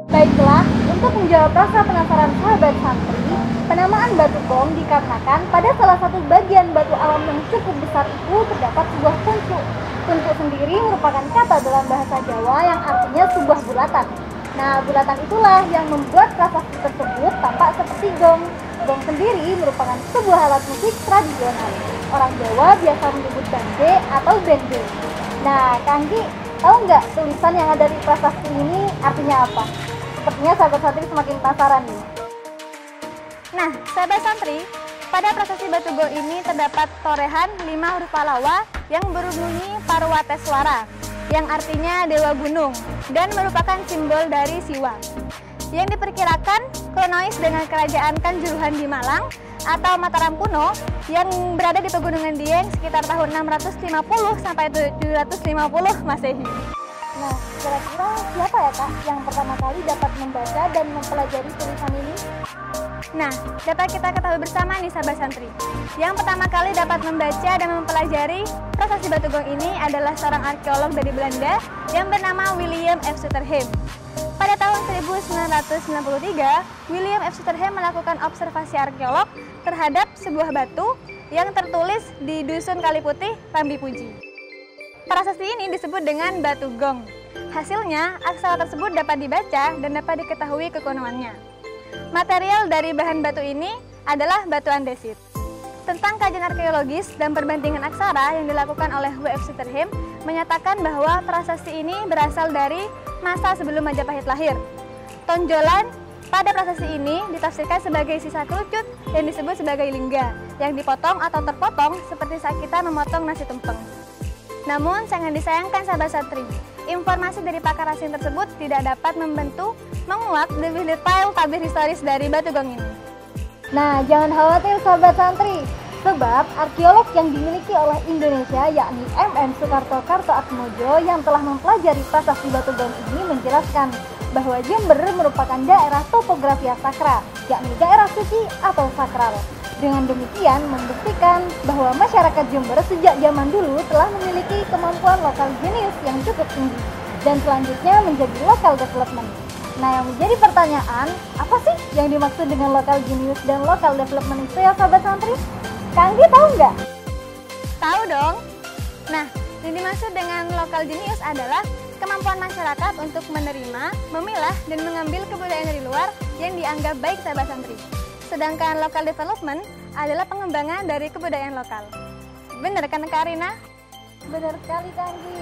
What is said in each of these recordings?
Baiklah, untuk menjawab rasa penasaran sahabat santri, penamaan Batu Gong dikarenakan pada salah satu bagian batu alam yang cukup besar itu terdapat sebuah kuncup. Kuncup sendiri merupakan kata dalam bahasa Jawa yang artinya sebuah bulatan. Nah, bulatan itulah yang membuat prasasti tersebut tampak seperti gong. Gong sendiri merupakan sebuah alat musik tradisional. Orang Jawa biasa menyebut bande atau bende. Nah, Kanggi, tahu nggak tulisan yang ada di prasasti ini artinya apa? Sepertinya sahabat santri semakin penasaran nih. Nah, sahabat santri, pada prasasti Batu Gong ini terdapat torehan 5 huruf Pallawa yang berbunyi Parwateswara, yang artinya Dewa Gunung, dan merupakan simbol dari Siwa. Yang diperkirakan kronologis dengan kerajaan Kanjuruhan di Malang atau Mataram kuno yang berada di Pegunungan Dieng sekitar tahun 650 sampai 750 Masehi. Nah, kira-kira siapa ya Kak yang pertama kali dapat membaca dan mempelajari tulisan ini? Nah, dapat kita ketahui bersama nih sahabat santri. Yang pertama kali dapat membaca dan mempelajari prasasti Batu Gong ini adalah seorang arkeolog dari Belanda yang bernama William F. Sutherham. Pada tahun 1993, William F. Sutherham melakukan observasi arkeolog terhadap sebuah batu yang tertulis di Dusun Kaliputih, Rambi Puji. Prasasti ini disebut dengan Batu Gong. Hasilnya, aksara tersebut dapat dibaca dan dapat diketahui kekunoannya. Material dari bahan batu ini adalah batu andesit. Tentang kajian arkeologis dan perbandingan aksara yang dilakukan oleh W.F. Sutherham menyatakan bahwa prasasti ini berasal dari masa sebelum Majapahit lahir. Tonjolan pada prasasti ini ditafsirkan sebagai sisa kerucut yang disebut sebagai lingga, yang dipotong atau terpotong seperti saat kita memotong nasi tumpeng. Namun, sangat disayangkan sahabat santri, informasi dari pakar asing tersebut tidak dapat membantu menguak lebih detail tabir historis dari Batu Gong ini. Nah, jangan khawatir sahabat santri, sebab arkeolog yang dimiliki oleh Indonesia yakni MM Soekarto Kartoatmojo yang telah mempelajari prasasti Batu Gong ini menjelaskan bahwa Jember merupakan daerah topografi sakra, yakni daerah suci atau sakral. Dengan demikian membuktikan bahwa masyarakat Jember sejak zaman dulu telah memiliki kemampuan lokal jenius yang cukup tinggi dan selanjutnya menjadi local development. Nah, yang menjadi pertanyaan, apa sih yang dimaksud dengan local genius dan local development itu ya sahabat santri? Kanggi tahu nggak? Tahu dong. Nah, yang dimaksud dengan local genius adalah kemampuan masyarakat untuk menerima, memilah, dan mengambil kebudayaan dari luar yang dianggap baik sahabat santri. Sedangkan local development adalah pengembangan dari kebudayaan lokal. Benar kan Kak Rina? Benar sekali Kanggi.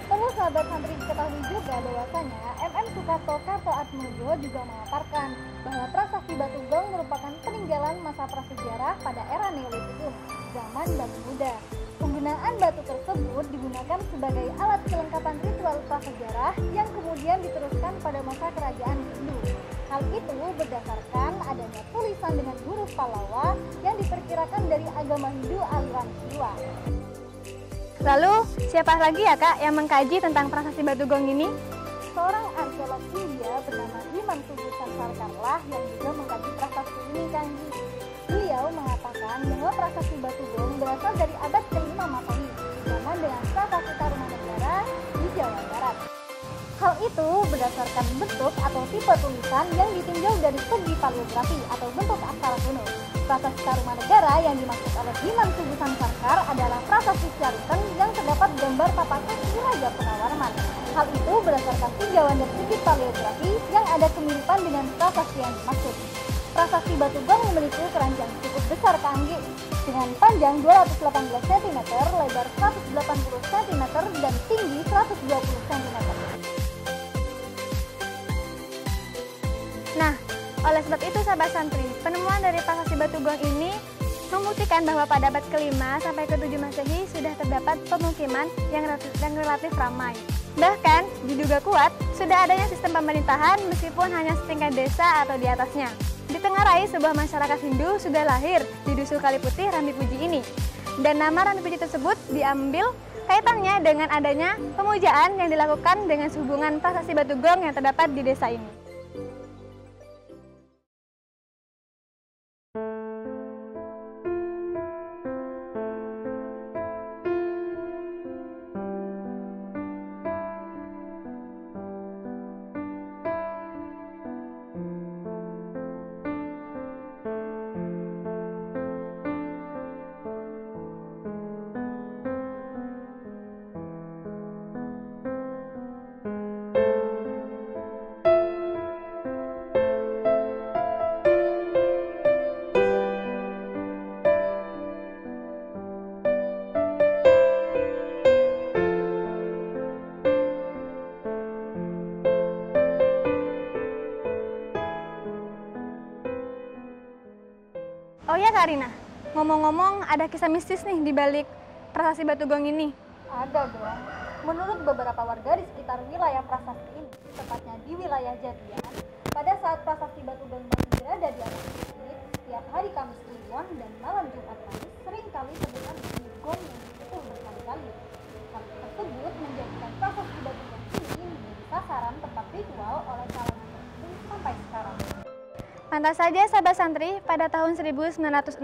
Perlu sahabat santri ketahui juga bahwasanya MM Soekarto Kartoatmojo juga memaparkan bahwa prasasti Batu Gong merupakan peninggalan masa prasejarah pada era Neolitikum, zaman Batu Muda. Penggunaan batu tersebut digunakan sebagai alat kelengkapan ritual prasejarah yang kemudian diteruskan pada masa kerajaan Hindu. Hal itu berdasarkan adanya tulisan dengan huruf Pallawa yang diperkirakan dari agama Hindu aliran Siwa. Lalu, siapa lagi ya Kak yang mengkaji tentang prasasti Batu Gong ini? Seorang arkeolog India bernama Himansubu Sansarkarlah yang juga mengkaji prasasti ini Kanggi. Beliau mengatakan bahwa prasasti Batu Gong berasal dari abad ke-5 Masehi, zaman dengan prasasti Tarumanegara di Jawa Barat. Hal itu berdasarkan bentuk atau tipe tulisan yang ditinjau dari segi paleografi atau bentuk aksara kuno. Prasasti Tarumanegara yang dimaksud oleh Himansubu Sansarkar adalah prasasti Cariten yang terdapat gambar tapak kaki Raja Punawarman. Hal itu berdasarkan tinjauan dari segi paleografi yang ada kemiripan dengan prasasti yang dimaksud. Prasasti Batu Gong memiliki keranjang cukup besar Kanggi dengan panjang 218 cm, lebar 180 cm, dan tinggi 120 cm. Nah, oleh sebab itu sahabat santri, penemuan dari prasasti Batu Gong ini membuktikan bahwa pada abad ke-5 sampai ke-7 Masehi sudah terdapat pemukiman yang relatif ramai. Bahkan diduga kuat sudah adanya sistem pemerintahan meskipun hanya setingkat desa atau di atasnya. Ditengarai sebuah masyarakat Hindu sudah lahir di Dusun Kaliputih, Rambi Puji ini. Dan nama Rambi Puji tersebut diambil kaitannya dengan adanya pemujaan yang dilakukan dengan sehubungan prasasti Batu Gong yang terdapat di desa ini. Oh ya Kak Rina, ngomong-ngomong ada kisah mistis nih di balik prasasti Batugong ini. Ada dong. Menurut beberapa warga di sekitar wilayah prasasti ini, tepatnya di wilayah Jatian, pada saat prasasti Batugong berada di atas bukit, setiap hari Kamis Kliwon dan malam Jumat Kamis seringkali terdengar bunyi gong yang dipukul berkali-kali. Hal tersebut menjadikan prasasti Batugong ini menjadi sasaran tempat ritual oleh kalangan tertentu sampai sekarang. Pantas saja sahabat santri, pada tahun 1966,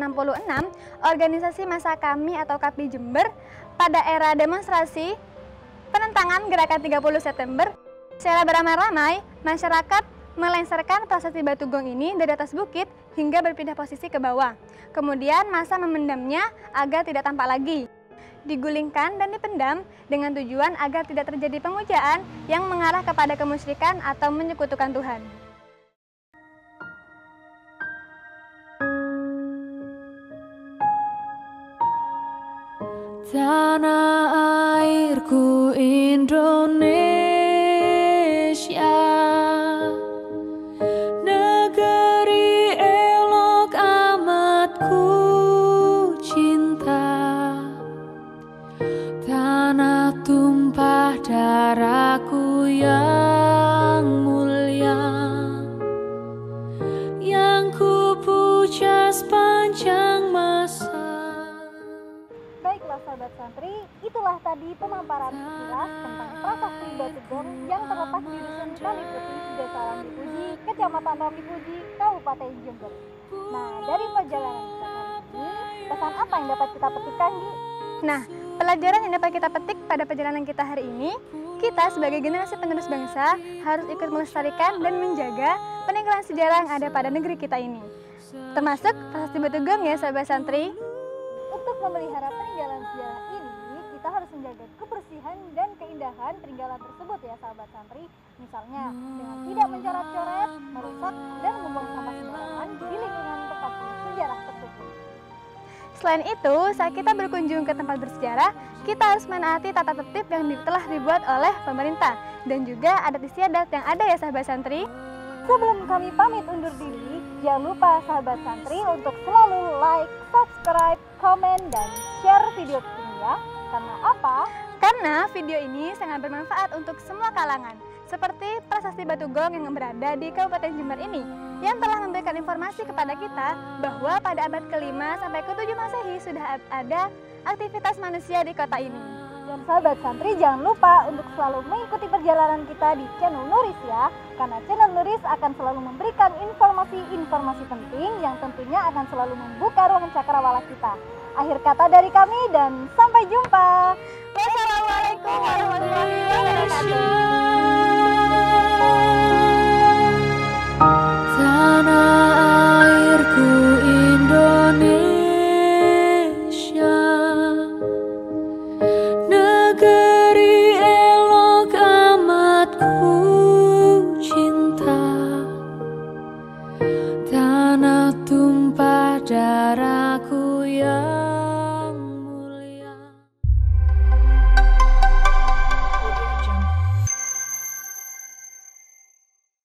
organisasi Masa Kami atau KAPI Jember pada era demonstrasi penentangan gerakan 30 September, secara beramai-ramai masyarakat melengsarkan prasasti Batugong ini dari atas bukit hingga berpindah posisi ke bawah. Kemudian massa memendamnya agar tidak tampak lagi. Digulingkan dan dipendam dengan tujuan agar tidak terjadi pemujaan yang mengarah kepada kemusyrikan atau menyekutukan Tuhan. Tanah airku Indonesia, negeri elok amat ku cinta. Tanah tumpah darahku yang mulia, yang ku puja sepanjang masa. Baiklah sahabat santri, itulah tadi pemaparan sekilas tentang prasasti Batugong yang terletak di Dusun Kaliputih, Desa Rambipuji, Kecamatan Rambipuji, Kabupaten Jember. Nah, dari perjalanan kita kali ini, pesan apa yang dapat kita petikkan, Gi? Nah, pelajaran yang dapat kita petik pada perjalanan kita hari ini, kita sebagai generasi penerus bangsa harus ikut melestarikan dan menjaga peninggalan sejarah yang ada pada negeri kita ini. Termasuk prasasti Batugong ya sahabat santri. Untuk memelihara peninggalan sejarah ini, kita harus menjaga kebersihan dan keindahan peninggalan tersebut ya sahabat santri. Misalnya, dengan tidak mencoret-coret, merusak, dan membuang sampah sembarangan di lingkungan tempat sejarah tersebut. Selain itu, saat kita berkunjung ke tempat bersejarah, kita harus menaati tata tertib yang telah dibuat oleh pemerintah dan juga adat istiadat yang ada ya sahabat santri. Sebelum kami pamit undur diri, jangan lupa sahabat santri untuk selalu like, subscribe, komen, dan share video ini ya. Karena apa? Karena video ini sangat bermanfaat untuk semua kalangan, seperti prasasti Batugong yang berada di Kabupaten Jember ini, yang telah memberikan informasi kepada kita bahwa pada abad ke-5 sampai ke-7 Masehi sudah ada aktivitas manusia di kota ini. Dan sahabat santri jangan lupa untuk selalu mengikuti perjalanan kita di channel Nuris ya, karena channel Nuris akan selalu memberikan informasi-informasi penting yang tentunya akan selalu membuka ruang cakrawala kita. Akhir kata dari kami dan sampai jumpa. Wassalamualaikum warahmatullahi wabarakatuh. Tanah airku Indonesia, negeri elok amat ku cinta. Tanah tumpah darahku yang